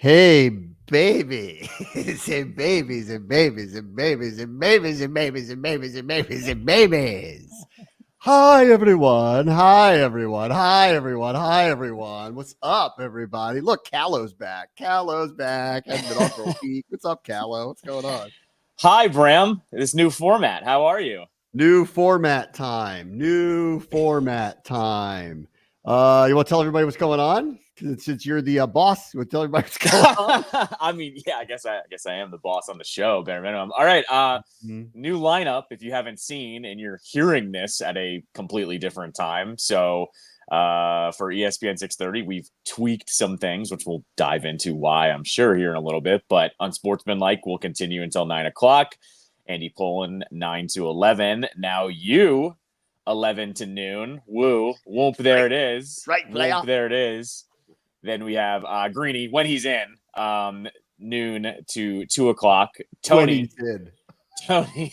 Hey, baby. Say babies and babies and babies and babies and babies and babies and babies and babies. Hi, everyone. Hi, everyone. Hi, everyone. Hi, everyone. What's up, everybody? Look, Callow's back. Callow's back. Hasn't been on for a week. What's up, Callow? What's going on? Hi, Bram. This new format. How are you? New format time. New format time. You want to tell everybody what's going on? Since you're the boss, you want to tell everybody what's going on? I mean, yeah, I guess I am the boss on the show, bare minimum. All right, new lineup. If you haven't seen and you're hearing this at a completely different time, so for ESPN 630, we've tweaked some things, which we'll dive into why I'm sure here in a little bit. But Unsportsmanlike will continue until 9:00. Andy Pollin 9 to 11. Now you 11 to noon. Woo, whoop! There it is. Right, whoop! There it is. Then we have Greeny when he's in, noon to 2:00. Tony. Tony.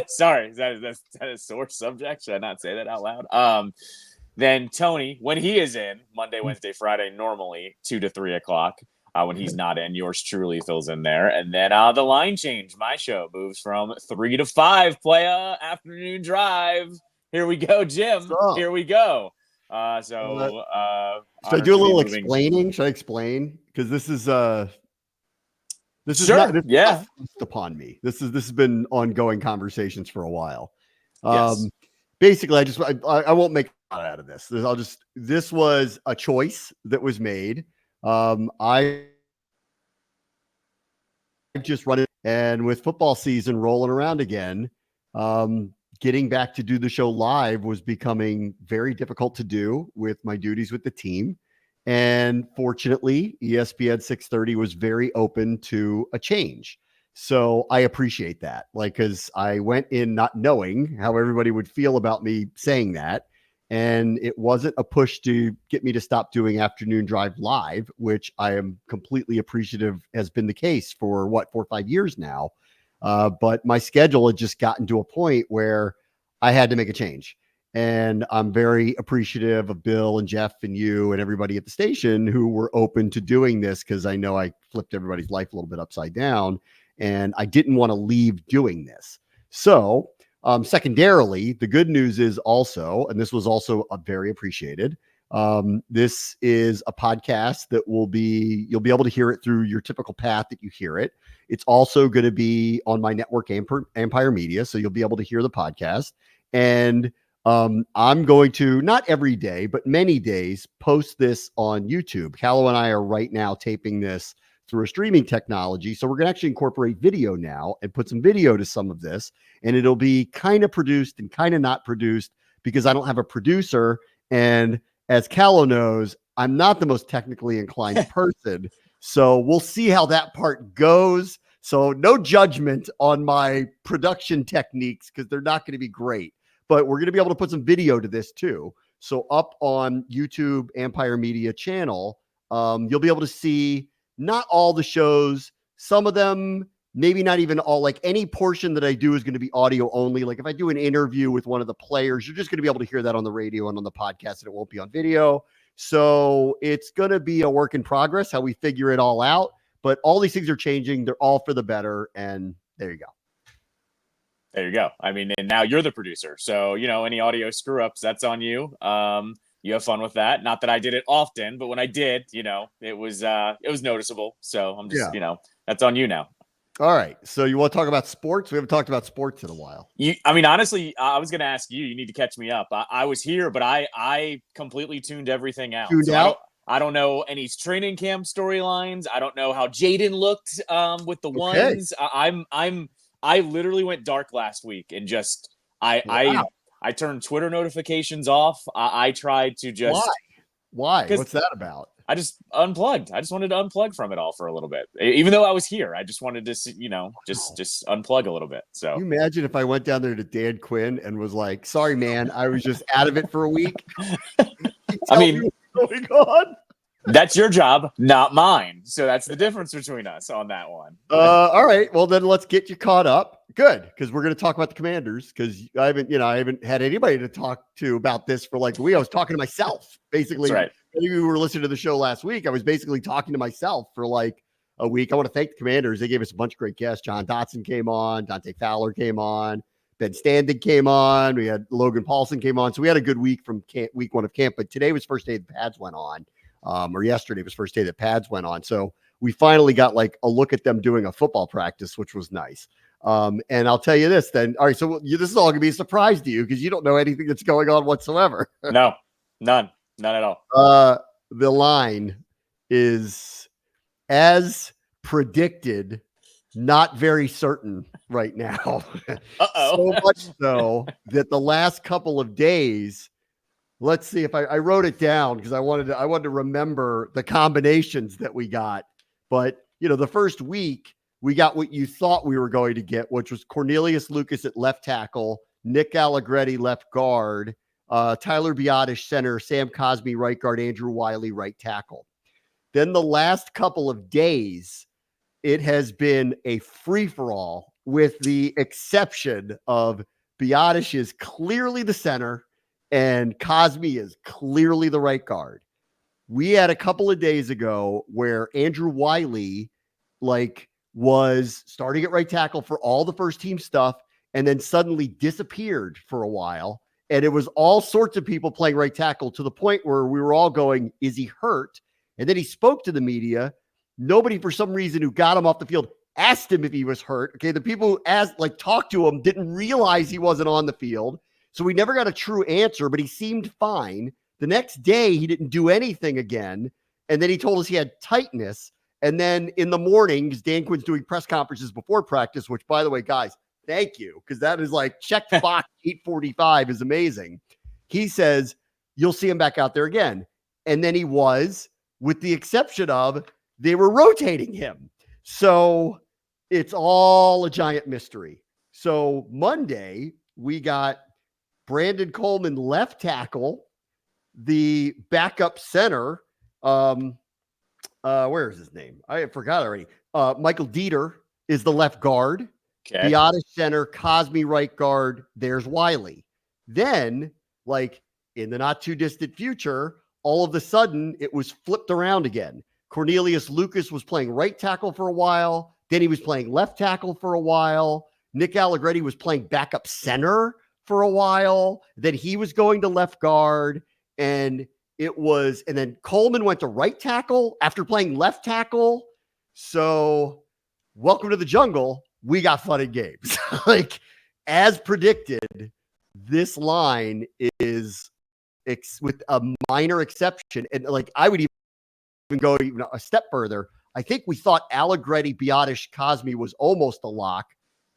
Sorry, is that a sore subject? Should I not say that out loud? Then Tony, when he is in, Monday, Wednesday, Friday, normally 2 to 3:00. When he's not in, yours truly fills in there. And then the line change, my show moves from 3 to 5, playa afternoon drive. Here we go, Jim. Here we go. Should I do a little explaining? Should I explain? Because this is sure, not forced upon me. This has been ongoing conversations for a while. Yes. Basically, I won't make a lot out of this. This was a choice that was made. I just run it, and with football season rolling around again, getting back to do the show live was becoming very difficult to do with my duties with the team. And fortunately, ESPN 630 was very open to a change. So I appreciate that. Because I went in not knowing how everybody would feel about me saying that. And it wasn't a push to get me to stop doing afternoon drive live, which I am completely appreciative has been the case for 4 or 5 years now. But my schedule had just gotten to a point where I had to make a change. And I'm very appreciative of Bill and Jeff and you and everybody at the station who were open to doing this, because I know I flipped everybody's life a little bit upside down and I didn't want to leave doing this. So secondarily, the good news is also, and this was also very appreciated, this is a podcast that you'll be able to hear it through your typical path that you hear it. It's also going to be on my network, Empire Media, so you'll be able to hear the podcast. And I'm going to, not every day, but many days, post this on YouTube. Callow and I are right now taping this through a streaming technology. So we're going to actually incorporate video now and put some video to some of this. And it'll be kind of produced and kind of not produced because I don't have a producer. And as Callow knows, I'm not the most technically inclined person. So we'll see how that part goes. So no judgment on my production techniques because they're not going to be great. But we're going to be able to put some video to this too. So up on YouTube Empire Media channel, you'll be able to see not all the shows, some of them, maybe not even all. Like any portion that I do is going to be audio only. Like if I do an interview with one of the players, you're just going to be able to hear that on the radio and on the podcast, and it won't be on video. So it's going to be a work in progress, how we figure it all out. But all these things are changing. They're all for the better. And there you go. There you go. I mean, and now you're the producer. So, any audio screw ups, that's on you. You have fun with that. Not that I did it often, but when I did, it was noticeable. So I'm just, that's on you now. All right. So you want to talk about sports? We haven't talked about sports in a while. Honestly, I was going to ask you, you need to catch me up. I was here, but I completely tuned everything out. I don't know any training camp storylines. I don't know how Jaden looked with the ones. I literally went dark last week and just I turned Twitter notifications off. I tried to just why? What's that about? I just unplugged. I just wanted to unplug from it all for a little bit, even though I was here. I just wanted to, just unplug a little bit. So can you imagine if I went down there to Dan Quinn and was like, "Sorry, man, I was just out of it for a week." I mean, what's going on? That's your job, not mine. So that's the difference between us on that one. All right. Well, then let's get you caught up. Good, because we're going to talk about the Commanders, because I haven't had anybody to talk to about this for like a week. I was talking to myself, basically. That's right. Maybe we were listening to the show last week. I was basically talking to myself for like a week. I want to thank the Commanders. They gave us a bunch of great guests. John Dotson came on. Dante Fowler came on. Ben Standing came on. We had Logan Paulson came on. So we had a good week from week 1 of camp. But today was first day the pads went on, or yesterday was first day that pads went on. So we finally got like a look at them doing a football practice, which was nice. And I'll tell you this then. All right. So this is all going to be a surprise to you because you don't know anything that's going on whatsoever. No, none at all. The line is, as predicted, not very certain right now. So much so that the last couple of days, let's see if I wrote it down because I wanted to remember the combinations that we got. But the first week we got what you thought we were going to get, which was Cornelius Lucas at left tackle, Nick Allegretti left guard, Tyler Biotish center, Sam Cosmi right guard, Andrew Wiley right tackle. Then the last couple of days, it has been a free-for-all with the exception of Biotish is clearly the center and Cosmi is clearly the right guard. We had a couple of days ago where Andrew Wiley was starting at right tackle for all the first team stuff and then suddenly disappeared for a while. And it was all sorts of people playing right tackle to the point where we were all going, is he hurt? And then he spoke to the media. Nobody, for some reason, who got him off the field asked him if he was hurt. Okay, the people who talked to him didn't realize he wasn't on the field. So we never got a true answer, but he seemed fine. The next day, he didn't do anything again. And then he told us he had tightness. And then in the morning, because Dan Quinn's doing press conferences before practice, which, by the way, guys, thank you, because that is check box 845 is amazing. He says, you'll see him back out there again. And then he was, with the exception of they were rotating him. So it's all a giant mystery. So Monday, we got Brandon Coleman left tackle, the backup center. Where is his name? I forgot already. Michael Dieter is the left guard. Okay. Biotish center, Cosmi right guard. There's Wiley. Then, in the not too distant future, all of a sudden it was flipped around again. Cornelius Lucas was playing right tackle for a while. Then he was playing left tackle for a while. Nick Allegretti was playing backup center for a while. Then he was going to left guard. And then Coleman went to right tackle after playing left tackle. So welcome to the jungle. We got fun and games. As predicted, this line is with a minor exception. And I would even go a step further. I think we thought Allegretti, Biotish, Cosmi was almost a lock.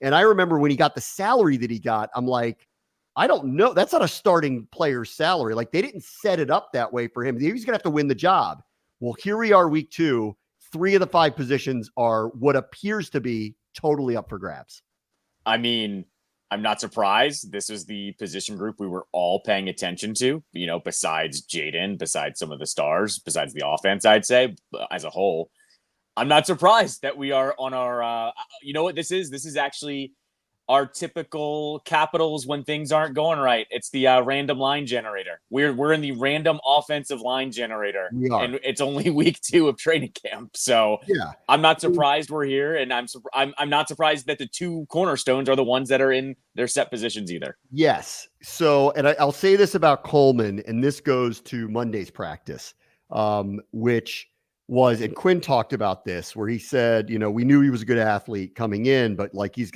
And I remember when he got the salary that he got, I'm like, I don't know. That's not a starting player's salary. They didn't set it up that way for him. He was going to have to win the job. Well, here we are week 2. 3 of the 5 positions are what appears to be totally up for grabs. I mean, I'm not surprised. This was the position group we were all paying attention to, besides Jaden, besides some of the stars, besides the offense, I'd say, as a whole. I'm not surprised that we are on our, you know what this is? This is actually our typical Capitals when things aren't going right. It's the random line generator. We're in the random offensive line generator. We are. And it's only week 2 of training camp. So yeah, I'm not surprised we're here. And I'm not surprised that the 2 cornerstones are the ones that are in their set positions either. Yes. So, and I'll say this about Coleman, and this goes to Monday's practice, which was, and Quinn talked about this, where he said, we knew he was a good athlete coming in, but he's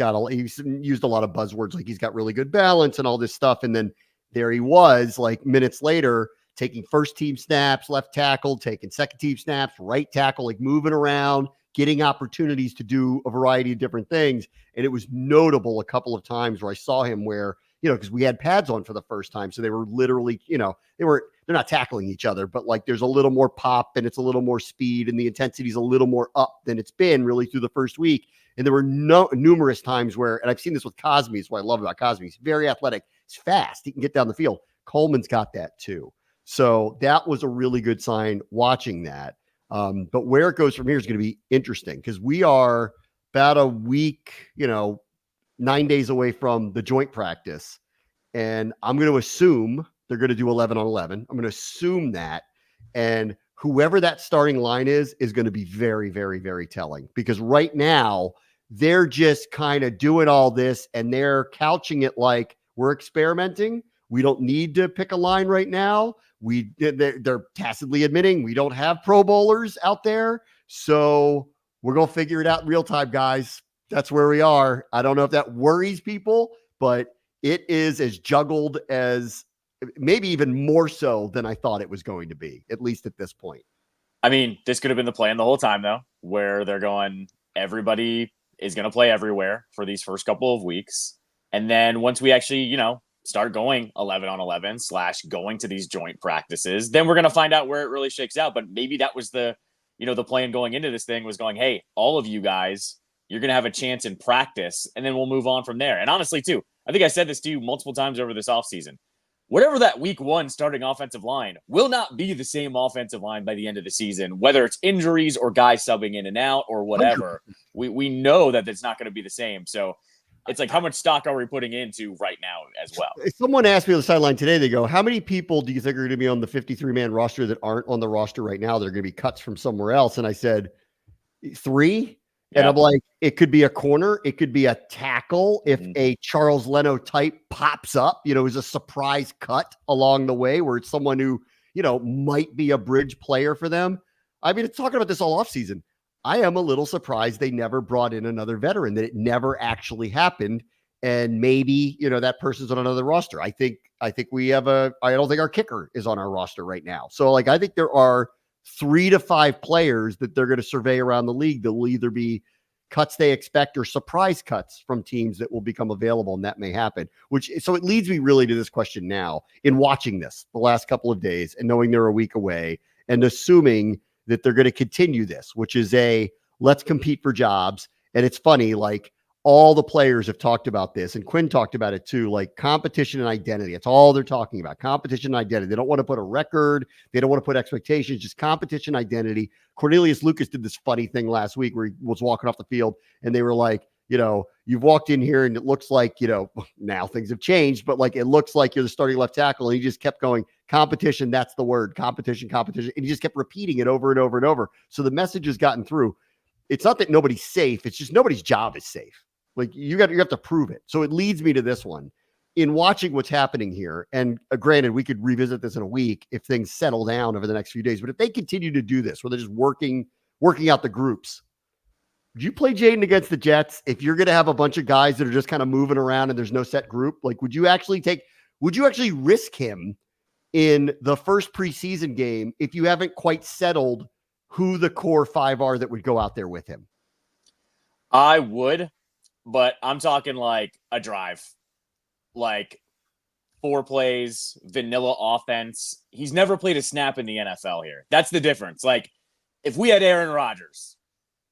used a lot of buzzwords, he's got really good balance and all this stuff. And then there he was, minutes later, taking first team snaps, left tackle, taking second team snaps, right tackle, moving around, getting opportunities to do a variety of different things. And it was notable a couple of times where I saw him where, because we had pads on for the first time. So they were literally, they're not tackling each other, but there's a little more pop and it's a little more speed and the intensity is a little more up than it's been really through the first week. And there were numerous times where, and I've seen this with Cosmi, is what I love about Cosmi. He's very athletic. He's fast. He can get down the field. Coleman's got that too. So that was a really good sign watching that. But where it goes from here is going to be interesting because we are about a week, 9 days away from the joint practice. And I'm going to assume they're going to do 11 on 11. I'm going to assume that. And whoever that starting line is going to be very, very, very telling, because right now they're just kind of doing all this and they're couching it like we're experimenting. We don't need to pick a line right now. They're tacitly admitting we don't have Pro Bowlers out there. So we're going to figure it out in real time, guys. That's where we are. I don't know if that worries people, but it is as juggled as, maybe even more so than I thought it was going to be, at least at this point. I mean, this could have been the plan the whole time, though, where they're going, everybody is going to play everywhere for these first couple of weeks. And then once we actually, start going 11 on 11 / going to these joint practices, then we're going to find out where it really shakes out. But maybe that was the plan going into this thing, was going, hey, all of you guys, you're going to have a chance in practice, and then we'll move on from there. And honestly, too, I think I said this to you multiple times over this offseason. Whatever that week 1 starting offensive line will not be the same offensive line by the end of the season, whether it's injuries or guys subbing in and out or whatever. We know that it's not going to be the same. So it's like, how much stock are we putting into right now as well? Someone asked me on the sideline today, they go, how many people do you think are going to be on the 53-man roster that aren't on the roster right now? They're going to be cuts from somewhere else. And I said, 3. And I'm like, it could be a corner. It could be a tackle. If a Charles Leno type pops up, is a surprise cut along the way where it's someone who, might be a bridge player for them. I mean, it's talking about this all offseason. I am a little surprised they never brought in another veteran, that it never actually happened. And maybe, that person's on another roster. I think we have I don't think our kicker is on our roster right now. So I think there are 3 to 5 players that they're going to survey around the league that will either be cuts they expect or surprise cuts from teams that will become available, and that may happen. So it leads me really to this question now, in watching this the last couple of days and knowing they're a week away and assuming that they're going to continue this, which is let's compete for jobs. And it's funny, all the players have talked about this, and Quinn talked about it too, competition and identity. It's all they're talking about, competition and identity. They don't want to put a record. They don't want to put expectations, just competition, identity. Cornelius Lucas did this funny thing last week where he was walking off the field and they were like, you've walked in here and it looks like, now things have changed, but it looks like you're the starting left tackle. And he just kept going, competition, that's the word, competition, competition. And he just kept repeating it over and over and over. So the message has gotten through. It's not that nobody's safe. It's just nobody's job is safe. You have to prove it. So it leads me to this one. In watching what's happening here, and granted, we could revisit this in a week if things settle down over the next few days, but if they continue to do this, where they're just working out the groups, would you play Jaden against the Jets if you're going to have a bunch of guys that are just kind of moving around and there's no set group? Would you actually risk him in the first preseason game if you haven't quite settled who the core 5 are that would go out there with him? I would. But I'm talking a drive, 4 plays, vanilla offense. He's never played a snap in the NFL here. That's the difference. If we had Aaron Rodgers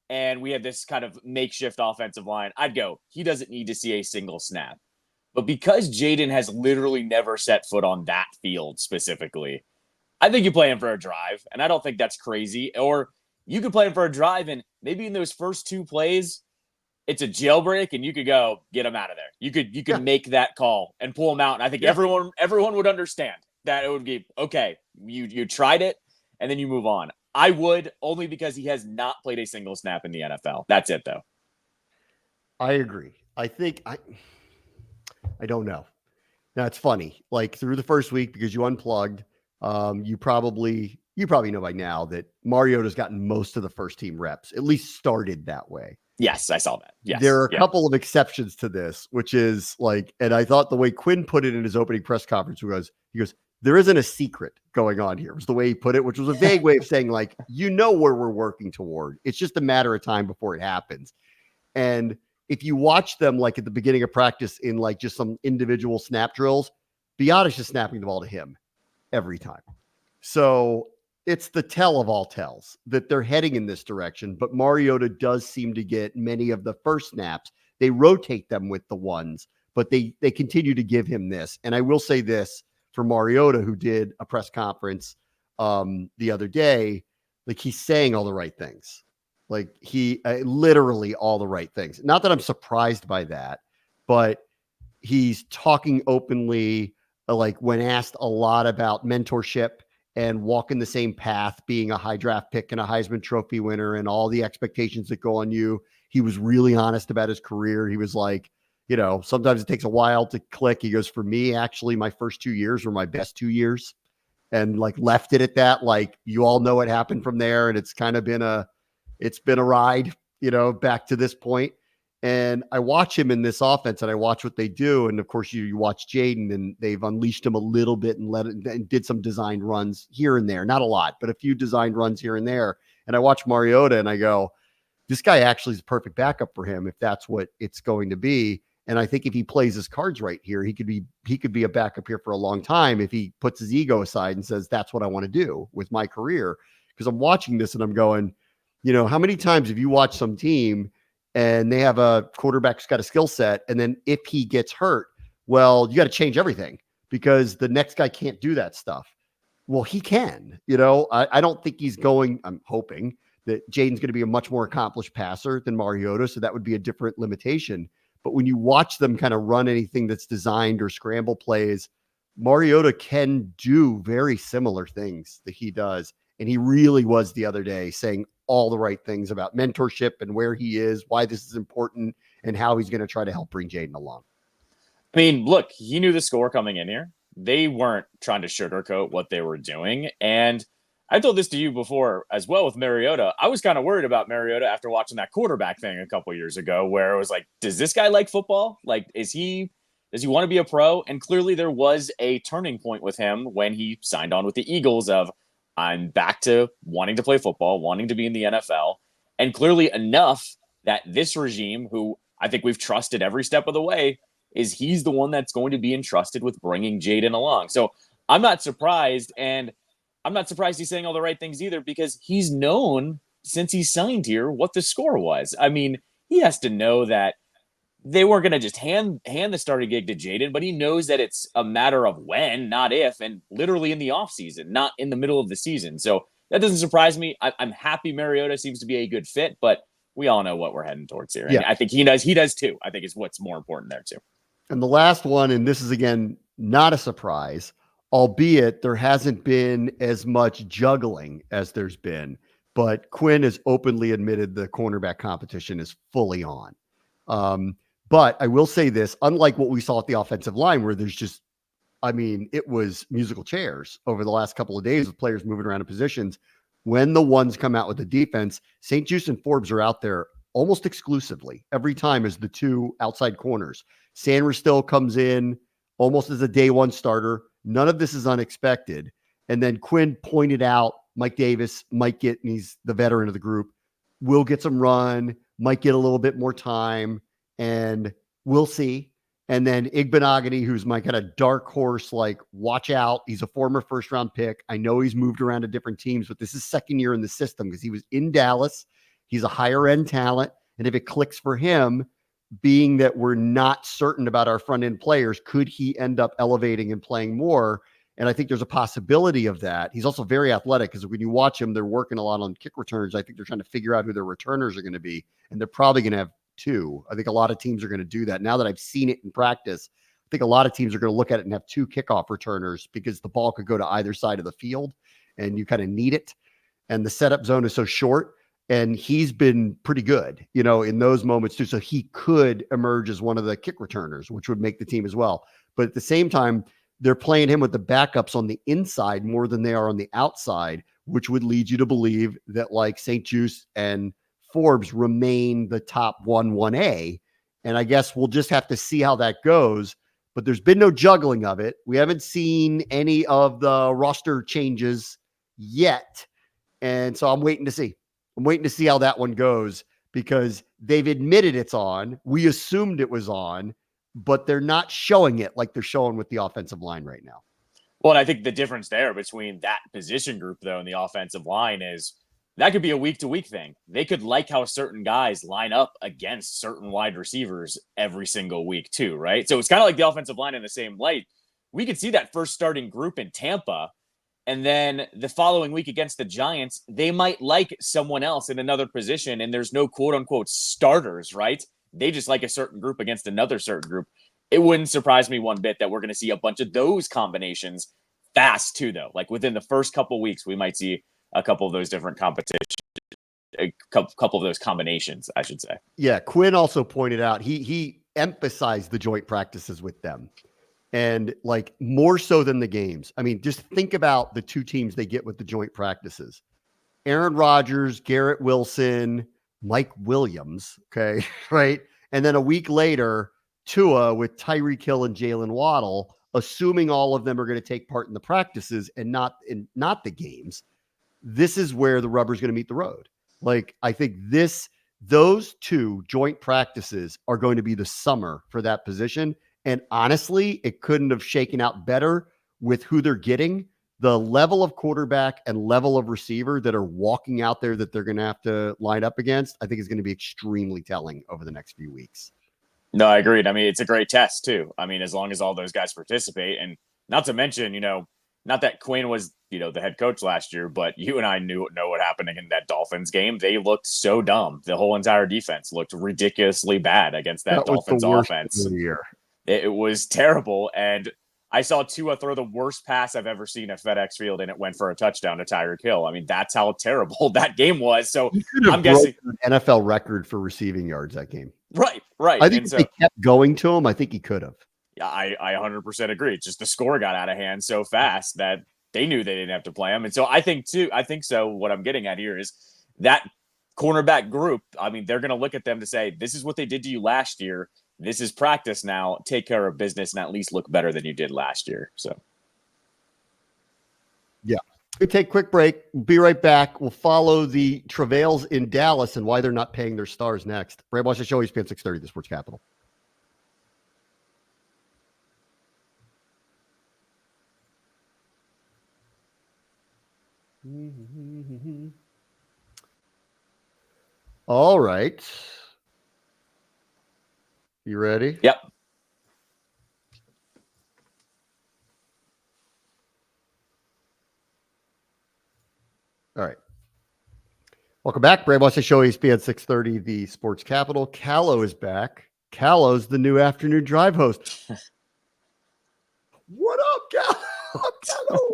and we had this kind of makeshift offensive line, I'd go, he doesn't need to see a single snap. But because Jaden has literally never set foot on that field specifically, I think you play him for a drive, and I don't think that's crazy. Or you could play him for a drive, and maybe in those first 2 plays, it's a jailbreak, and you could go get him out of there. You could make that call and pull him out. And I think everyone would understand that it would be, okay, you tried it, and then you move on. I would, only because he has not played a single snap in the NFL. That's it, though. I agree. I think I don't know. Now, it's funny. Through the first week, because you unplugged, you probably know by now that Mariota's gotten most of the first team reps, at least started that way. Yes, I saw that. Yes. There are a couple of exceptions to this, which is and I thought the way Quinn put it in his opening press conference he goes, there isn't a secret going on here, was the way he put it, which was a vague way of saying where we're working toward. It's just a matter of time before it happens. And if you watch them at the beginning of practice in just some individual snap drills, Biotish is snapping the ball to him every time. So it's the tell of all tells that they're heading in this direction, but Mariota does seem to get many of the first snaps. They rotate them with the ones, but they continue to give him this. And I will say this for Mariota, who did a press conference the other day, he's saying all the right things. He literally all the right things. Not that I'm surprised by that, but he's talking openly, when asked a lot about mentorship and walking the same path, being a high draft pick and a Heisman Trophy winner and all the expectations that go on you. He was really honest about his career. He was like, sometimes it takes a while to click. He goes, for me, actually, my first 2 years were my best 2 years, and like left it at that. Like, you all know what happened from there. And it's kind of been a ride, back to this point. And I watch him in this offense and I watch what they do. And of course you watch Jaden, and they've unleashed him a little bit and did some designed runs here and there, not a lot, but a few designed runs here and there. And I watch Mariota and I go, this guy actually is a perfect backup for him if that's what it's going to be. And I think if he plays his cards right here, he could be a backup here for a long time if he puts his ego aside and says, that's what I want to do with my career. Because I'm watching this and I'm going, how many times have you watched some team and they have a quarterback who's got a skill set, and then if he gets hurt, well, you got to change everything because the next guy can't do that stuff. Well, he can. I don't think he's going. I'm hoping that Jaden's going to be a much more accomplished passer than Mariota, so that would be a different limitation. But when you watch them kind of run anything that's designed or scramble plays, Mariota can do very similar things that he does. And he really was the other day saying all the right things about mentorship and where he is, why this is important, and how he's going to try to help bring Jaden along. I mean, look, he knew the score coming in here. They weren't trying to sugarcoat what they were doing. And I told this to you before as well with Mariota. I was kind of worried about Mariota after watching that quarterback thing a couple years ago, where it was like, does this guy like football? Like, does he want to be a pro? And clearly there was a turning point with him when he signed on with the Eagles of, I'm back to wanting to play football, wanting to be in the NFL. And clearly enough that this regime, who I think we've trusted every step of the way, he's the one that's going to be entrusted with bringing Jaden along. So I'm not surprised. And I'm not surprised he's saying all the right things either, because he's known since he signed here what the score was. I mean, he has to know that they weren't going to just hand the starting gig to Jaden, but he knows that it's a matter of when, not if, and literally in the offseason, not in the middle of the season. So that doesn't surprise me. I'm happy Mariota seems to be a good fit, but we all know what we're heading towards here. Yeah. And I think he does too. I think is what's more important there too. And the last one, and this is again, not a surprise, albeit there hasn't been as much juggling as there's been, but Quinn has openly admitted the cornerback competition is fully on. But I will say this, unlike what we saw at the offensive line, where there's just, it was musical chairs over the last couple of days with players moving around in positions. When the ones come out with the defense, St. Juste and Forbes are out there almost exclusively every time as the two outside corners. Sanders still comes in almost as a day one starter. None of this is unexpected. And then Quinn pointed out Mike Davis might get, and he's the veteran of the group, will get some run, might get a little bit more time, and we'll see. And then Igbenogany, who's my kind of dark horse, like, watch out. He's a former first-round pick. I know he's moved around to different teams, but this is second year in the system because he was in Dallas. He's a higher-end talent. And if it clicks for him, being that we're not certain about our front-end players, could he end up elevating and playing more? And I think there's a possibility of that. He's also very athletic because when you watch him, they're working a lot on kick returns. I think they're trying to figure out who their returners are going to be. And they're probably going to have two. I think a lot of teams are going to do that. Now that I've seen it in practice, I think a lot of teams are going to look at it and have two kickoff returners because the ball could go to either side of the field and you kind of need it. And the setup zone is so short. And he's been pretty good, in those moments too. So he could emerge as one of the kick returners, which would make the team as well. But at the same time, they're playing him with the backups on the inside more than they are on the outside, which would lead you to believe that like St. Juste and Forbes remain the top 1A. And I guess we'll just have to see how that goes. But there's been no juggling of it. We haven't seen any of the roster changes yet. And so I'm waiting to see. I'm waiting to see how that one goes because they've admitted it's on. We assumed it was on, but they're not showing it like they're showing with the offensive line right now. Well, and I think the difference there between that position group, though, and the offensive line is that could be a week-to-week thing. They could like how certain guys line up against certain wide receivers every single week, too, right? So it's kind of like the offensive line in the same light. We could see that first starting group in Tampa, and then the following week against the Giants, they might like someone else in another position, and there's no quote-unquote starters, right? They just like a certain group against another certain group. It wouldn't surprise me one bit that we're going to see a bunch of those combinations fast too, though. Like within the first couple weeks, we might see a couple of those different competitions, a couple of those combinations, I should say. Yeah, Quinn also pointed out he emphasized the joint practices with them, and like more so than the games. I mean, just think about the two teams they get with the joint practices: Aaron Rodgers, Garrett Wilson, Mike Williams. Okay, right, and then a week later, Tua with Tyreek Hill and Jalen Waddle. Assuming all of them are going to take part in the practices and not the games, this is where the rubber's going to meet the road. Like, I think those two joint practices are going to be the summer for that position. And honestly, it couldn't have shaken out better with who they're getting. The level of quarterback and level of receiver that are walking out there that they're going to have to line up against, I think is going to be extremely telling over the next few weeks. No, I agreed. I mean, it's a great test too. I mean, as long as all those guys participate, and not to mention, not that Quinn was, the head coach last year, but you and I know what happened in that Dolphins game. They looked so dumb. The whole entire defense looked ridiculously bad against that Dolphins offense. It was terrible. And I saw Tua throw the worst pass I've ever seen at FedEx Field, and it went for a touchdown to Tyreek Hill. I mean, that's how terrible that game was. So I'm guessing an NFL record for receiving yards that game. Right. I think if they kept going to him, I think he could have. Yeah, I 100% agree. Just the score got out of hand so fast that they knew they didn't have to play him. And so I think so. What I'm getting at here is that cornerback group. I mean, they're going to look at them to say, this is what they did to you last year. This is practice now. Take care of business and at least look better than you did last year. So, yeah. We take a quick break. We'll be right back. We'll follow the travails in Dallas and why they're not paying their stars next. Brad, watch the show. ESPN 630, the Sports Capital. All right. You ready? Yep. All right. Welcome back. Brad watch the show, ESPN 630, the Sports Capital. Callow is back. Callow's the new afternoon drive host. What up, Callow?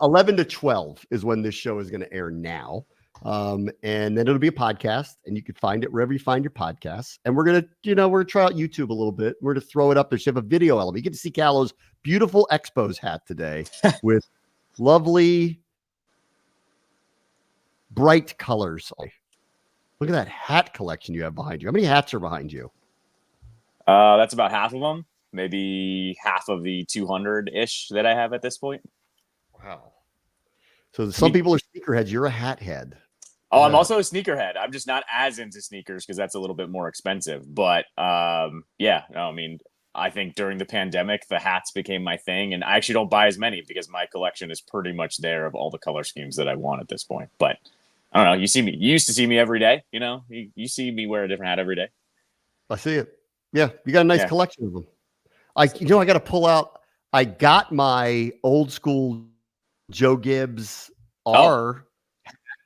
11 to 12 is when this show is going to air now. And then it'll be a podcast, and you can find it wherever you find your podcasts. And we're going to try out YouTube a little bit. We're going to throw it up there. So you have a video element. You get to see Callow's beautiful Expos hat today with lovely bright colors. Look at that hat collection you have behind you. How many hats are behind you? That's about half of them. Maybe half of the 200-ish that I have at this point. Wow. So some people are sneakerheads. You're a hat head. Oh, I'm also a sneakerhead. I'm just not as into sneakers because that's a little bit more expensive. But yeah, no, I mean, I think during the pandemic, the hats became my thing. And I actually don't buy as many because my collection is pretty much there of all the color schemes that I want at this point. But I don't know. You used to see me every day. You see me wear a different hat every day. I see it. Yeah. You got a nice collection of them. I got to pull out. I got my old school Joe Gibbs R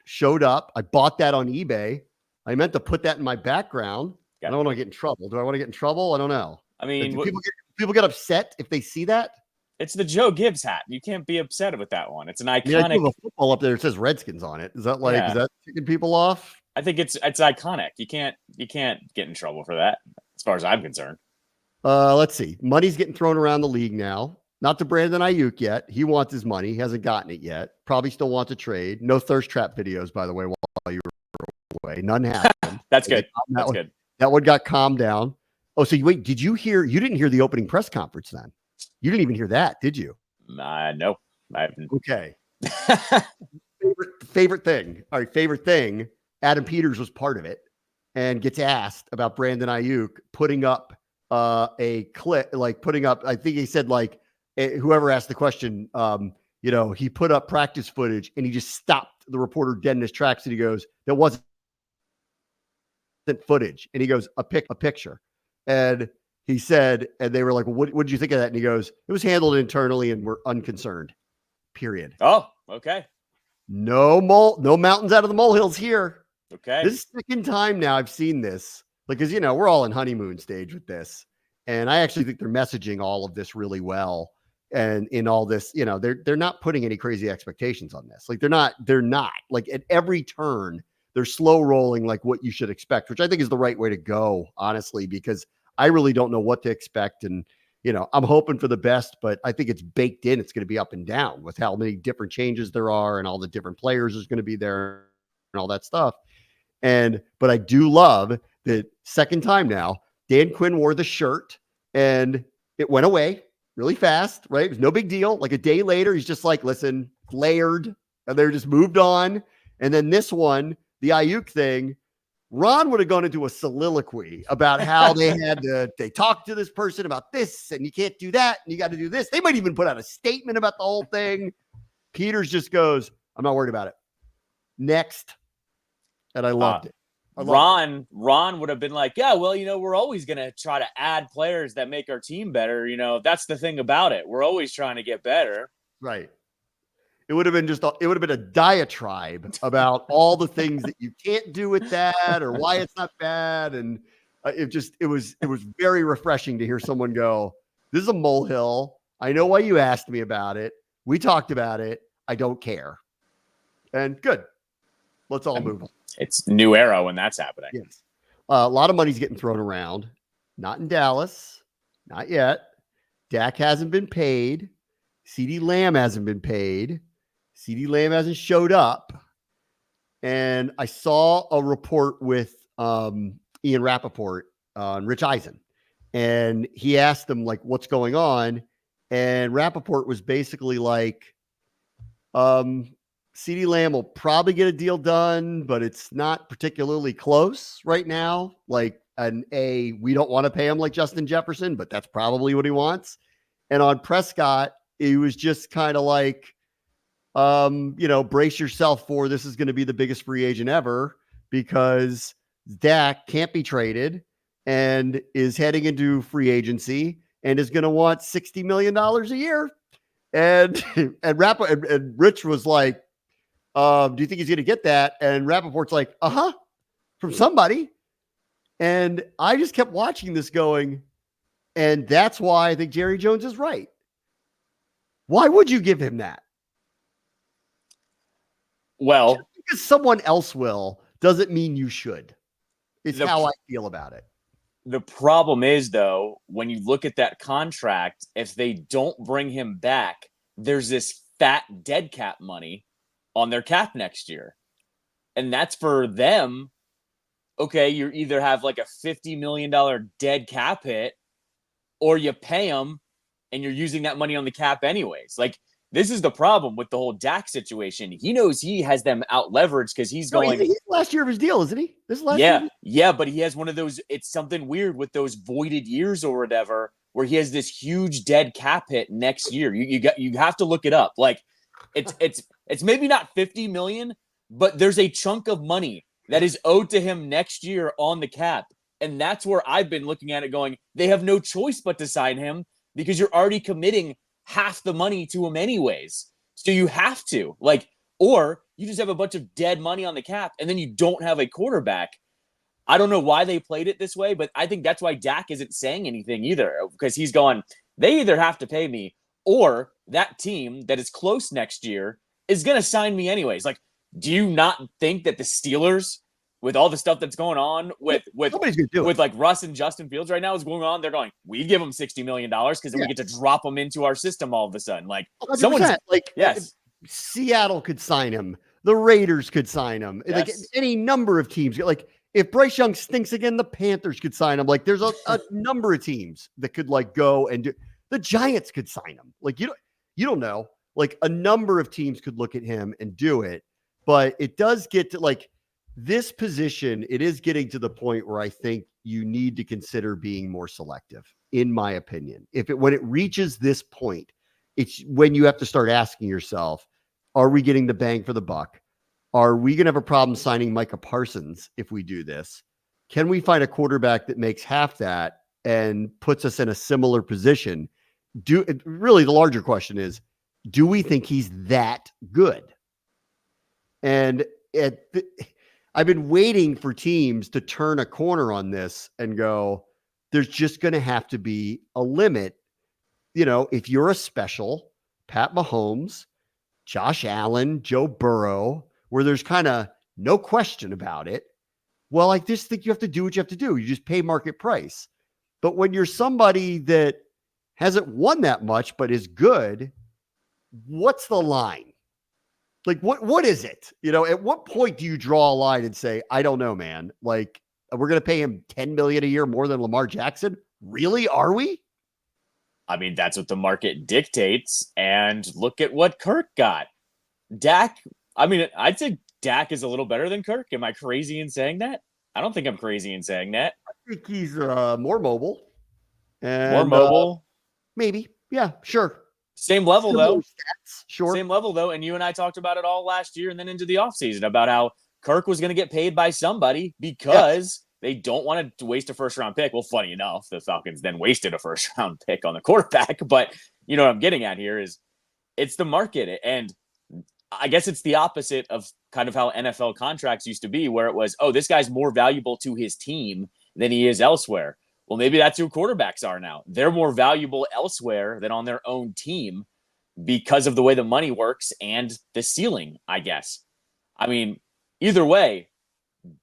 showed up. I bought that on eBay. I meant to put that in my background. I don't want to get in trouble. Do I want to get in trouble? I don't know. I mean, people get upset if they see that. It's the Joe Gibbs hat. You can't be upset with that one. It's an iconic. I have a football up there that says Redskins on it. Is that is that ticking people off? I think it's iconic. You can't get in trouble for that, as far as I'm concerned. Let's see. Money's getting thrown around the league now. Not to Brandon Aiyuk yet. He wants his money. He hasn't gotten it yet. Probably still wants a trade. No thirst trap videos, by the way, while you were away. None happened. That's good. Good. That one got calmed down. Oh, so you didn't hear the opening press conference then? You didn't even hear that, did you? No. I haven't. Okay. favorite thing. All right, favorite thing. Adam Peters was part of it and gets asked about Brandon Aiyuk putting up a clip, I think he said whoever asked the question, he put up practice footage and he just stopped the reporter dead in his tracks and he goes, "There wasn't footage." And he goes, a picture. And he said, and they were like, well, what did you think of that? And he goes, "It was handled internally and we're unconcerned." Period. Oh, okay. No mountains out of the molehills here. Okay. This is the second time now I've seen this. Because, we're all in honeymoon stage with this. And I actually think they're messaging all of this really well. And in all this, they're not putting any crazy expectations on this. Like they're not like at every turn, they're slow rolling like what you should expect, which I think is the right way to go, honestly, because I really don't know what to expect. And, I'm hoping for the best, but I think it's baked in. It's going to be up and down with how many different changes there are and all the different players is going to be there and all that stuff. But I do love that second time now, Dan Quinn wore the shirt and it went away really fast, right? It was no big deal. Like a day later, he's just like, listen, layered, and they're just moved on. And then this one, the Aiyuk thing, Ron would have gone into a soliloquy about how they talked to this person about this, and you can't do that, and you got to do this. They might even put out a statement about the whole thing. Peters just goes, I'm not worried about it. Next. And I loved it. Ron would have been like, yeah, well, we're always going to try to add players that make our team better. That's the thing about it. We're always trying to get better. Right. It would have been a diatribe about all the things that you can't do with that or why it's not bad. And it was very refreshing to hear someone go, this is a molehill. I know why you asked me about it. We talked about it. I don't care. And good. Let's all move on. It's new era when that's happening. Yes. A lot of money's getting thrown around. Not in Dallas. Not yet. Dak hasn't been paid. CeeDee Lamb hasn't been paid. CeeDee Lamb hasn't showed up. And I saw a report with Ian Rappaport on Rich Eisen. And he asked him, like, what's going on? And Rappaport was basically like, CeeDee Lamb will probably get a deal done, but it's not particularly close right now. Like we don't want to pay him like Justin Jefferson, but that's probably what he wants. And on Prescott, he was just kind of like, brace yourself for this is going to be the biggest free agent ever because Dak can't be traded and is heading into free agency and is going to want $60 million a year. And Rich was like, do you think he's going to get that? And Rappaport's like, from somebody. And I just kept watching this going, and that's why I think Jerry Jones is right. Why would you give him that? Well, just because someone else will doesn't mean you should. It's how I feel about it. The problem is, though, when you look at that contract, if they don't bring him back, there's this fat dead cap money on their cap next year. And that's for them. Okay, you either have like a $50 million dead cap hit or you pay them and you're using that money on the cap anyways. Like, this is the problem with the whole Dak situation. He knows he has them out leveraged because he's going. He's last year of his deal, isn't he? This is last year. Yeah, but he has one of those. It's something weird with those voided years or whatever, where he has this huge dead cap hit next year. You have to look it up. Like, it's maybe not 50 million, but there's a chunk of money that is owed to him next year on the cap, and that's where I've been looking at it, going, they have no choice but to sign him because you're already committing half the money to him anyways. So you have to, or you just have a bunch of dead money on the cap and then you don't have a quarterback. I don't know why they played it this way, but I think that's why Dak isn't saying anything either, because he's going, they either have to pay me or that team that is close next year is going to sign me anyways. Like, do you not think that the Steelers, with all the stuff that's going on with like Russ and Justin Fields right now is going on, they're going, we give them $60 million because then we get to drop them into our system all of a sudden. Like, yes, Seattle could sign him. The Raiders could sign him. Yes. Like any number of teams. Like, if Bryce Young stinks again, the Panthers could sign him. Like, there's a number of teams that could go and do. The Giants could sign him. Like, you don't know. Like, a number of teams could look at him and do it. But it does get to this position, it is getting to the point where I think you need to consider being more selective, in my opinion. When it reaches this point, it's when you have to start asking yourself, are we getting the bang for the buck? Are we going to have a problem signing Micah Parsons if we do this? Can we find a quarterback that makes half that and puts us in a similar position? Really, the larger question is, do we think he's that good? And I've been waiting for teams to turn a corner on this and go, there's just going to have to be a limit if you're a special Pat Mahomes, Josh Allen, Joe Burrow, where there's kind of no question about it, well, I just think you have to do what you have to do. You just pay market price. But when you're somebody that hasn't won that much but is good, what's the line? Like, what is it? At what point do you draw a line and say, I don't know, man, like, we're going to pay him $10 million a year more than Lamar Jackson? Really? Are we? I mean, that's what the market dictates. And look at what Kirk got. Dak, I mean, I'd say Dak is a little better than Kirk. Am I crazy in saying that? I don't think I'm crazy in saying that. I think he's more mobile. And, more mobile? Maybe. Yeah, sure. Same level, though. Stats, sure. Same level, though. And you and I talked about it all last year and then into the offseason about how Kirk was going to get paid by somebody because they don't want to waste a first-round pick. Well, funny enough, the Falcons then wasted a first-round pick on the quarterback. But you know what I'm getting at here is it's the market. And I guess it's the opposite of kind of how NFL contracts used to be, where it was, oh, this guy's more valuable to his team than he is elsewhere. Well, maybe that's who quarterbacks are now. They're more valuable elsewhere than on their own team because of the way the money works and the ceiling, I guess. I mean, either way,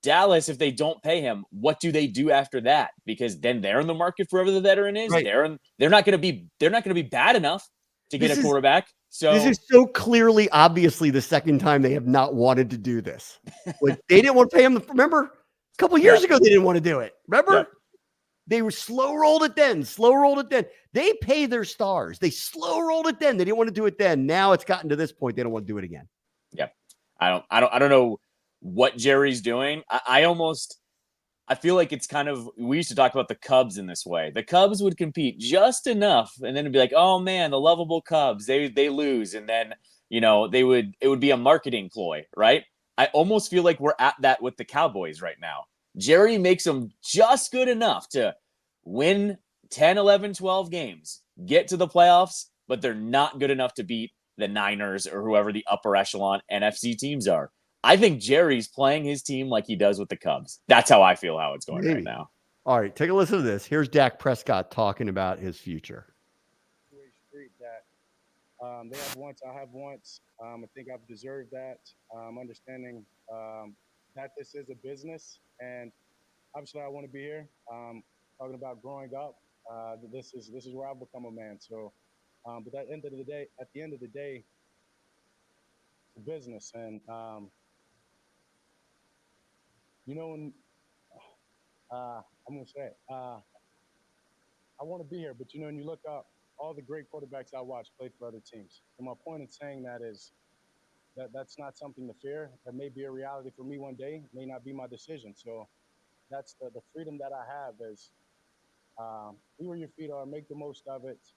Dallas, if they don't pay him, what do they do after that? Because then they're in the market for whoever the veteran is. Right. They're not going to be bad enough to get a quarterback. So this is so clearly, obviously, the second time they have not wanted to do this. Like, they didn't want to pay him. Remember, a couple of years ago, they didn't want to do it. Remember? Yeah. They were slow rolled it then. They pay their stars. They slow rolled it then. They didn't want to do it then. Now it's gotten to this point. They don't want to do it again. Yeah. I don't know what Jerry's doing. I feel like it's kind of, we used to talk about the Cubs in this way. The Cubs would compete just enough and then it'd be like, oh man, the lovable Cubs, they lose. And then, it would be a marketing ploy, right? I almost feel like we're at that with the Cowboys right now. Jerry makes them just good enough to win 10, 11, 12 games, get to the playoffs, but they're not good enough to beat the Niners or whoever the upper echelon NFC teams are. I think Jerry's playing his team like he does with the Cubs. That's how I feel how it's going right now. All right, take a listen to this. Here's Dak Prescott talking about his future. They have once, I have once. I think I've deserved that. Understanding that this is a business, and obviously I want to be here. Talking about growing up, this is where I've become a man. So, but at the end of the day, it's a business, and when I'm gonna say it, I want to be here, but when you look up, all the great quarterbacks I watched played for other teams. And my point in saying that is that's not something to fear. That may be a reality for me one day, may not be my decision. So that's the freedom that I have is be where your feet are, make the most of it,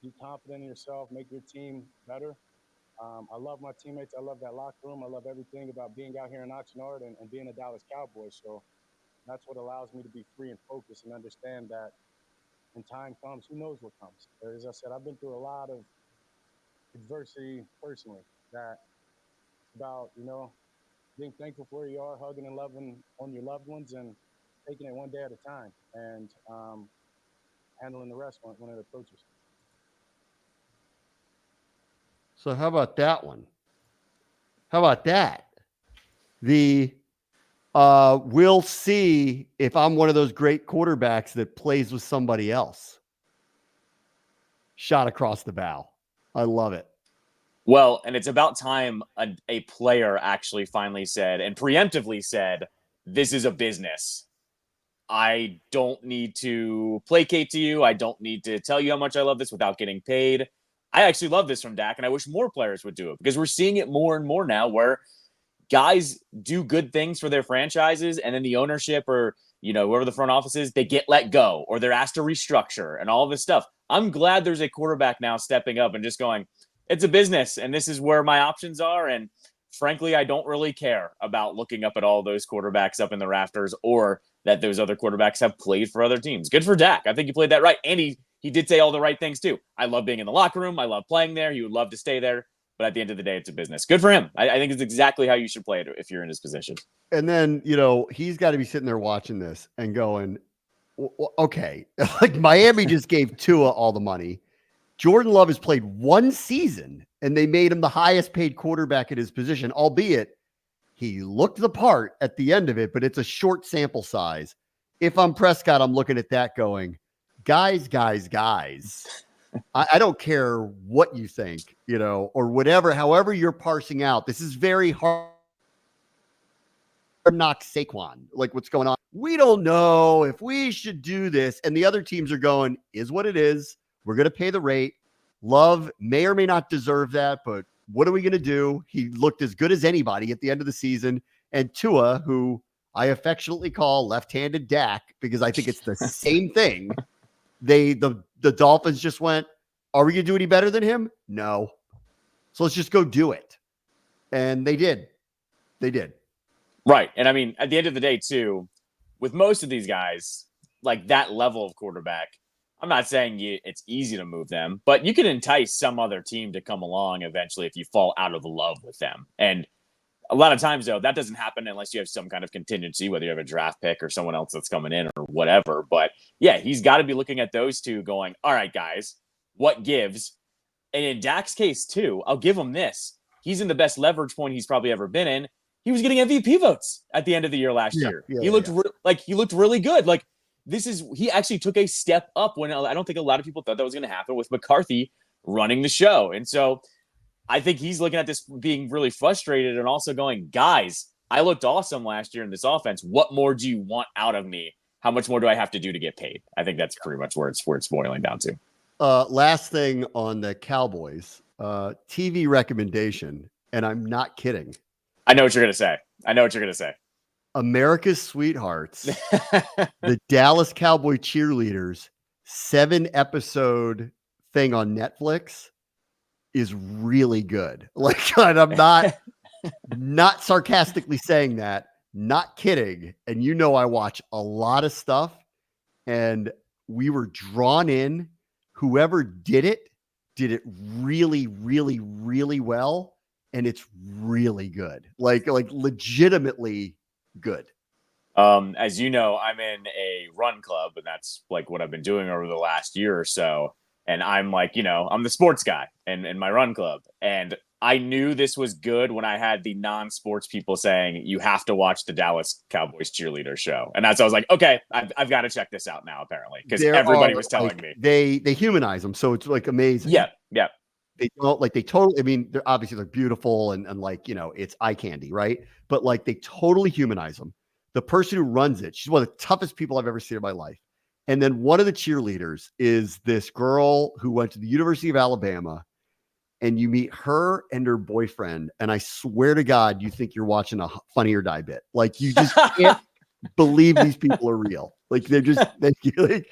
be confident in yourself, make your team better. I love my teammates. I love that locker room. I love everything about being out here in Oxnard and being a Dallas Cowboy. So that's what allows me to be free and focused and understand that when time comes, who knows what comes. As I said, I've been through a lot of adversity personally that about, being thankful for where you are, hugging and loving on your loved ones and taking it one day at a time and handling the rest when it approaches. So how about that one? How about that? We'll see if I'm one of those great quarterbacks that plays with somebody else. Shot across the bow. I love it. Well, and it's about time a player actually finally said and preemptively said, this is a business. I don't need to placate to you. I don't need to tell you how much I love this without getting paid. I actually love this from Dak, and I wish more players would do it because we're seeing it more and more now where guys do good things for their franchises, and then the ownership or, whoever the front office is, they get let go or they're asked to restructure and all this stuff. I'm glad there's a quarterback now stepping up and just going, it's a business, and this is where my options are. And frankly, I don't really care about looking up at all those quarterbacks up in the rafters or that those other quarterbacks have played for other teams. Good for Dak. I think he played that right. And he did say all the right things too. I love being in the locker room. I love playing there. He would love to stay there. But at the end of the day, it's a business. Good for him. I think it's exactly how you should play it if you're in his position. And then, he's got to be sitting there watching this and going, okay, like Miami just gave Tua all the money. Jordan Love has played one season, and they made him the highest paid quarterback at his position, albeit he looked the part at the end of it, but it's a short sample size. If I'm Prescott, I'm looking at that going, guys. I don't care what you think, or whatever, however you're parsing out. This is very hard. Knock Saquon, like what's going on. We don't know if we should do this. And the other teams are going, is what it is. We're going to pay the rate. Love may or may not deserve that, but what are we going to do? He looked as good as anybody at the end of the season. And Tua, who I affectionately call left-handed Dak, because I think it's the same thing. The Dolphins just went, are we going to do any better than him? No. So let's just go do it. And they did. Right. And I mean, at the end of the day, too, with most of these guys, like that level of quarterback, I'm not saying it's easy to move them, but you can entice some other team to come along eventually if you fall out of love with them. And a lot of times, though, that doesn't happen unless you have some kind of contingency, whether you have a draft pick or someone else that's coming in or whatever. But yeah, he's got to be looking at those two going, all right, guys, what gives? And in Dak's case, too, I'll give him this. He's in the best leverage point he's probably ever been in. He was getting MVP votes at the end of the year last year. He looked he looked really good. Like he actually took a step up when I don't think a lot of people thought that was going to happen with McCarthy running the show. And so I think he's looking at this being really frustrated and also going, guys, I looked awesome last year in this offense. What more do you want out of me? How much more do I have to do to get paid? I think that's pretty much where it's boiling down to. Last thing on the Cowboys, TV recommendation, and I'm not kidding. I know what you're going to say. America's Sweethearts, the Dallas Cowboy Cheerleaders 7-episode thing on Netflix is really good. Like, and I'm not sarcastically saying that, not kidding. And I watch a lot of stuff, and we were drawn in. Whoever did it really, really, really well. And it's really good, like legitimately good. As you know, I'm in a run club, and that's like what I've been doing over the last year or so. And I'm like, I'm the sports guy in my run club. And I knew this was good when I had the non-sports people saying, you have to watch the Dallas Cowboys Cheerleader show. And that's, I was like, okay, I've got to check this out now, apparently, because everybody was telling me. They humanize them. So it's like amazing. Yeah. They don't they totally, I mean, they're beautiful and it's eye candy, right? But like they totally humanize them. The person who runs it, she's one of the toughest people I've ever seen in my life. And then one of the cheerleaders is this girl who went to the University of Alabama, and you meet her and her boyfriend. And I swear to God, you think you're watching a Funny or Die bit. Like you just can't believe these people are real. Like the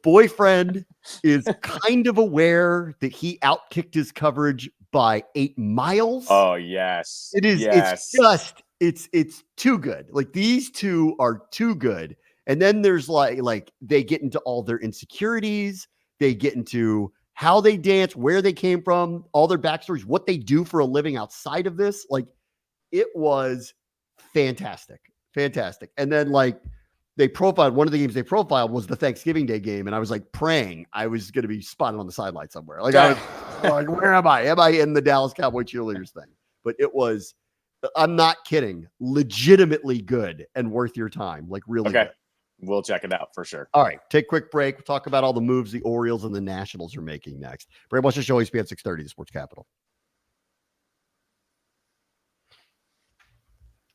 boyfriend is kind of aware that he outkicked his coverage by 8 miles. Oh, yes. It is. Yes. It's too good. Like these two are too good. And then there's like they get into all their insecurities. They get into how they dance, where they came from, all their backstories, what they do for a living outside of this. Like it was fantastic. And then they profiled, one of the games they profiled was the Thanksgiving Day game. And I was like praying I was going to be spotted on the sideline somewhere. Like I was like, where am I? Am I in the Dallas Cowboy Cheerleaders thing? But it was, I'm not kidding, legitimately good and worth your time. Like really good. We'll check it out for sure. All right. Take a quick break. We'll talk about all the moves the Orioles and the Nationals are making next. Brand Watch the Show, ESPN 630, the Sports Capital.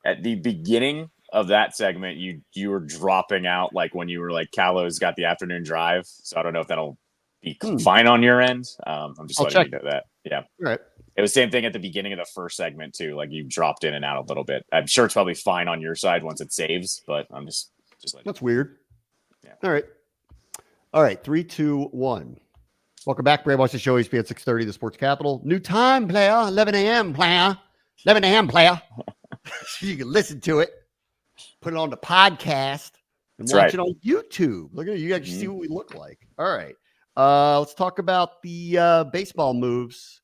At the beginning of that segment, you were dropping out like when you were like, Callow's got the afternoon drive. So I don't know if that'll be fine on your end. I'm just letting you know that. Yeah. All right. It was the same thing at the beginning of the first segment too. Like you dropped in and out a little bit. I'm sure it's probably fine on your side once it saves, but I'm just like, that's weird. Yeah. All right. 3, 2, 1. Welcome back. Brand Watch the Show, ESPN 630, the Sports Capital. New time, player. 11 a.m. player. 11 a.m. player. You can listen to it. Put it on the podcast and watch it on YouTube. Look at it. You actually see what we look like. All right. Let's talk about the baseball moves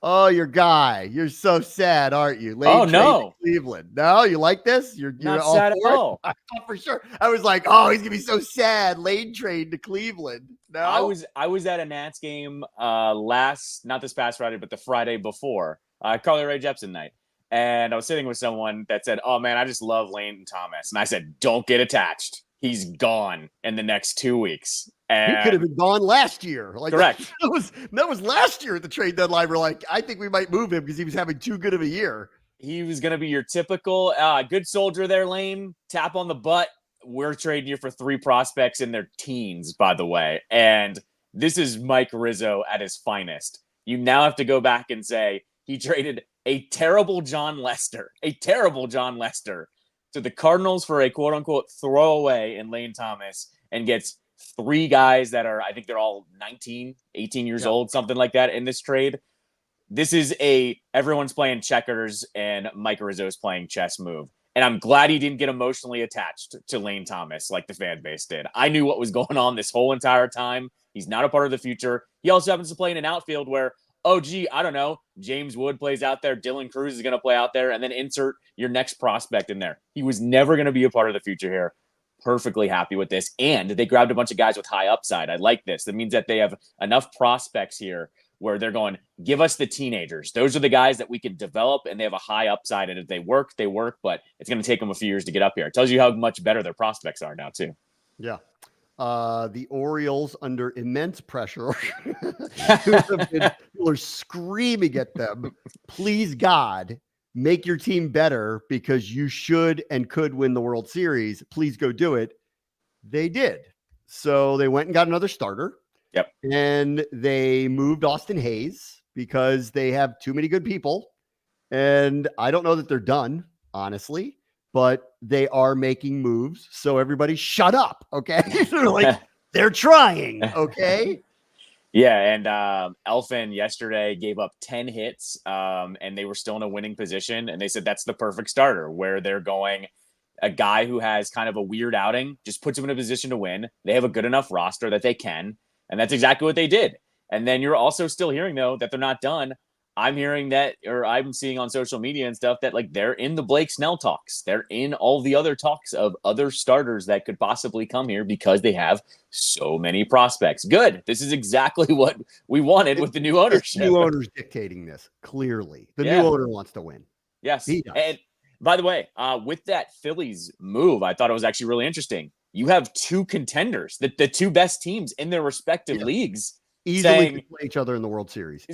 Oh, your guy. You're so sad, aren't you? Oh, Lane trade to no. Cleveland. No, you like this? You're Not all sad at for it? all. I thought for sure. I was like, oh, he's gonna be so sad. Lane trade to Cleveland. No, I was at a Nats game not this past Friday, but the Friday before, Carly Rae Jepsen night. And I was sitting with someone that said, "Oh man, I just love Lane Thomas." And I said, "Don't get attached. He's gone in the next 2 weeks." And he could have been gone last year. Like correct. That was last year at the trade deadline. We're like, I think we might move him because he was having too good of a year. He was going to be your typical good soldier there, Lane. Tap on the butt. We're trading you for 3 prospects in their teens, by the way. And this is Mike Rizzo at his finest. You now have to go back and say he traded a terrible John Lester to the Cardinals for a quote-unquote throwaway in Lane Thomas and gets 3 guys that are, I think they're all 19, 18 years old, something like that in this trade. This is everyone's playing checkers and Mike Rizzo's playing chess move. And I'm glad he didn't get emotionally attached to Lane Thomas like the fan base did. I knew what was going on this whole entire time. He's not a part of the future. He also happens to play in an outfield where, oh, gee, I don't know, James Wood plays out there, Dylan Cruz is going to play out there, and then insert your next prospect in there. He was never going to be a part of the future here. Perfectly happy with this. And they grabbed a bunch of guys with high upside. I like this. That means that they have enough prospects here where they're going, give us the teenagers. Those are the guys that we can develop, and they have a high upside. And if they work, but it's going to take them a few years to get up here. It tells you how much better their prospects are now, too. Yeah. The Orioles, under immense pressure, people are screaming at them, please, God, make your team better because you should and could win the World Series. Please go do it. They did. So they went and got another starter. Yep. And they moved Austin Hayes because they have too many good people. And I don't know that they're done, honestly, but they are making moves. So everybody shut up. Okay. They're like, they're trying. Okay. Yeah. And Elfin yesterday gave up 10 hits and they were still in a winning position. And they said that's the perfect starter where they're going. A guy who has kind of a weird outing just puts him in a position to win. They have a good enough roster that they can. And that's exactly what they did. And then you're also still hearing, though, that they're not done. I'm hearing that, or I'm seeing on social media and stuff that like they're in the Blake Snell talks. They're in all the other talks of other starters that could possibly come here because they have so many prospects. Good. This is exactly what we wanted with the new ownership. New owners dictating this, clearly. The new owner wants to win. Yes. He does. And by the way, with that Phillies move, I thought it was actually really interesting. You have 2 contenders, the 2 best teams in their respective leagues. Easily play each other in the World Series.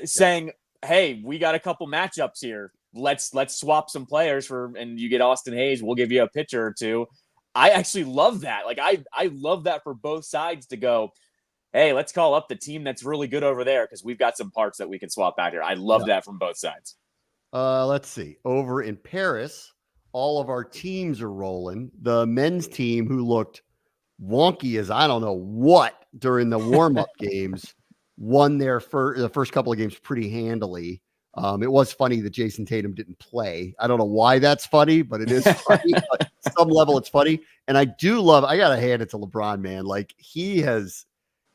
Saying, hey, we got a couple matchups here. Let's swap some players and you get Austin Hayes. We'll give you a pitcher or 2. I actually love that. Like I love that for both sides to go, hey, let's call up the team that's really good over there because we've got some parts that we can swap out here. I love that from both sides. Let's see. Over in Paris, all of our teams are rolling. The men's team, who looked wonky as I don't know what during the warm-up games, won the first couple of games pretty handily. It was funny that Jason Tatum didn't play. I don't know why that's funny, but it is funny. At some level, it's funny. And I got to hand it to LeBron, man. Like he has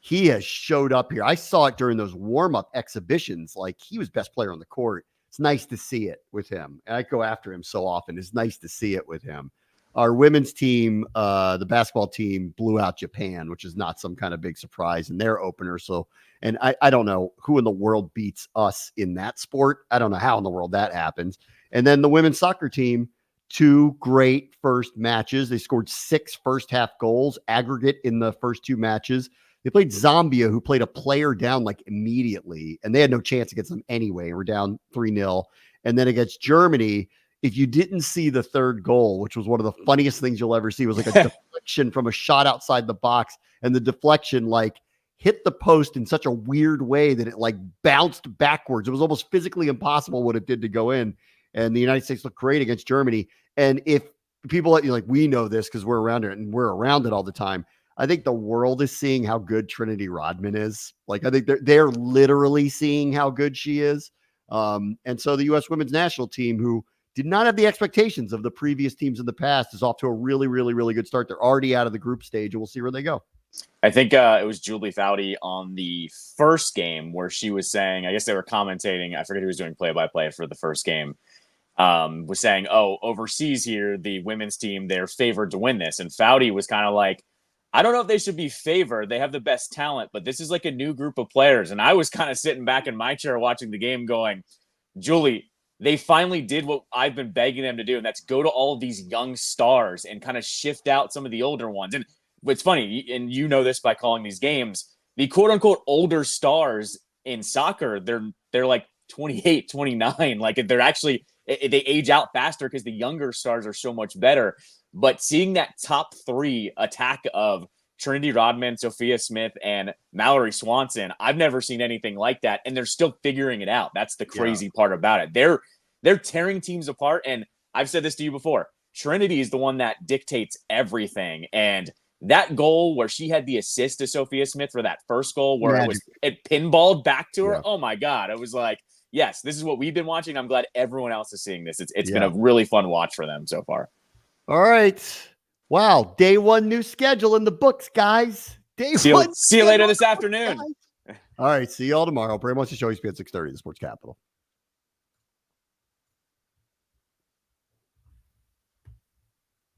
showed up here. I saw it during those warm-up exhibitions. Like he was best player on the court. It's nice to see it with him. And I go after him so often. It's nice to see it with him. Our women's team, the basketball team, blew out Japan, which is not some kind of big surprise in their opener. So, and I don't know who in the world beats us in that sport. I don't know how in the world that happens. And then the women's soccer team, 2 great first matches. They scored 6 first half goals aggregate in the first 2 matches. They played Zambia, who played a player down like immediately, and they had no chance against them anyway. We're down 3-0. And then against Germany, if you didn't see the third goal, which was one of the funniest things you'll ever see, was like a deflection from a shot outside the box, and the deflection like hit the post in such a weird way that it like bounced backwards. It was almost physically impossible what it did to go in. And the United States looked great against Germany. And if people like we know this because we're around it and we're around it all the time. I think the world is seeing how good Trinity Rodman is. Like, I think they're literally seeing how good she is. And so the U.S. women's national team, who did not have the expectations of the previous teams in the past, is off to a really, really, really good start. They're already out of the group stage, and we'll see where they go. I think it was Julie Foudy on the first game where she was saying, I guess they were commentating. I forget who was doing play-by-play for the first game. Was saying, oh, overseas here, the women's team, they're favored to win this. And Foudy was kind of like, I don't know if they should be favored. They have the best talent, but this is like a new group of players. And I was kind of sitting back in my chair watching the game going, Julie, they finally did what I've been begging them to do, and that's go to all of these young stars and kind of shift out some of the older ones. And what's funny, and you know this by calling these games, the quote-unquote older stars in soccer, they're like 28, 29. Like they're actually, they age out faster because the younger stars are so much better. But seeing that top three attack of Trinity Rodman, Sophia Smith, and Mallory Swanson, I've never seen anything like that. And they're still figuring it out. That's the crazy part about it. They're tearing teams apart. And I've said this to you before. Trinity is the one that dictates everything. And that goal where she had the assist to Sophia Smith for that first goal where it pinballed back to her. Yeah. Oh my God. It was like, yes, this is what we've been watching. I'm glad everyone else is seeing this. It's been a really fun watch for them so far. All right. Wow. Day one new schedule in the books, guys. See you later this afternoon. All right. See you all tomorrow. Bram wants to show you at 6:30 the Sports Capital.